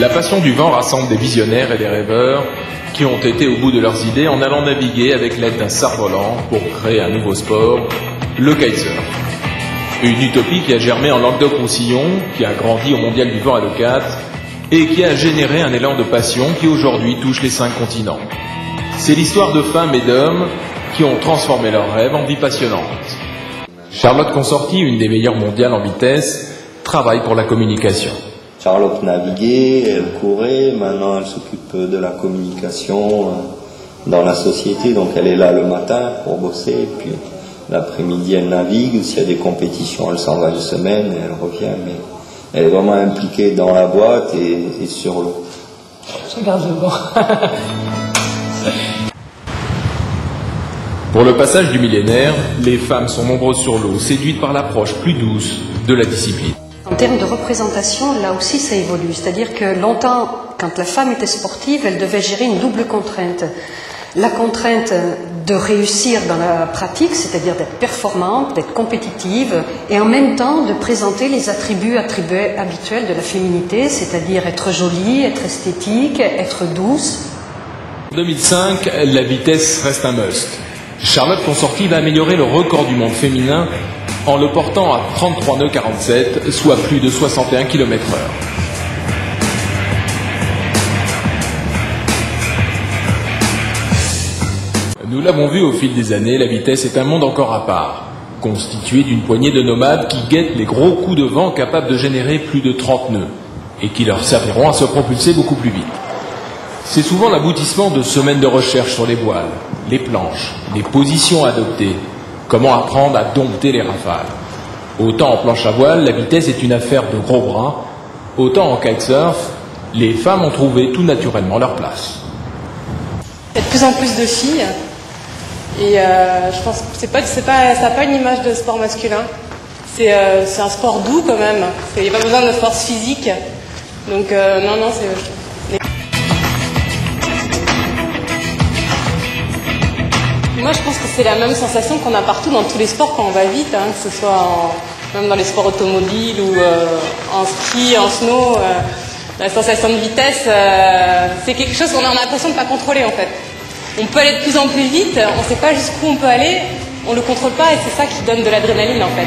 La passion du vent rassemble des visionnaires et des rêveurs qui ont été au bout de leurs idées en allant naviguer avec l'aide d'un cerf-volant pour créer un nouveau sport, le kitesurf. Une utopie qui a germé en Languedoc-Roussillon, qui a grandi au Mondial du vent à Leucate et qui a généré un élan de passion qui aujourd'hui touche les 5 continents. C'est l'histoire de femmes et d'hommes qui ont transformé leurs rêves en vie passionnante. Charlotte Consorti, une des meilleures mondiales en vitesse, travaille pour la communication. Charlotte naviguait, elle courait, maintenant elle s'occupe de la communication dans la société, donc elle est là le matin pour bosser, puis l'après-midi elle navigue, s'il y a des compétitions elle s'en va une semaine et elle revient, mais elle est vraiment impliquée dans la boîte et sur l'eau. Je regarde le vent. Pour le passage du millénaire, les femmes sont nombreuses sur l'eau, séduites par l'approche plus douce de la discipline. En termes de représentation, là aussi ça évolue. C'est-à-dire que longtemps, quand la femme était sportive, elle devait gérer une double contrainte. La contrainte de réussir dans la pratique, c'est-à-dire d'être performante, d'être compétitive, et en même temps de présenter les attributs habituels de la féminité, c'est-à-dire être jolie, être esthétique, être douce. En 2005, la vitesse reste un must. Charlotte Consorti va améliorer le record du monde féminin en le portant à 33 nœuds 47, soit plus de 61 km/h. Nous l'avons vu au fil des années, la vitesse est un monde encore à part, constitué d'une poignée de nomades qui guettent les gros coups de vent capables de générer plus de 30 nœuds et qui leur serviront à se propulser beaucoup plus vite. C'est souvent l'aboutissement de semaines de recherche sur les voiles, les planches, les positions à adopter, comment apprendre à dompter les rafales. Autant en planche à voile, la vitesse est une affaire de gros bras, autant en kitesurf, les femmes ont trouvé tout naturellement leur place. Il y a de plus en plus de filles, et je pense que ça n'a pas une image de sport masculin. C'est un sport doux quand même, il n'y a pas besoin de force physique, donc non, c'est... Moi, je pense que c'est la même sensation qu'on a partout dans tous les sports quand on va vite, hein, que ce soit même dans les sports automobiles ou en ski, en snow. La sensation de vitesse, c'est quelque chose qu'on a l'impression de ne pas contrôler en fait. On peut aller de plus en plus vite, on ne sait pas jusqu'où on peut aller, on ne le contrôle pas et c'est ça qui donne de l'adrénaline en fait.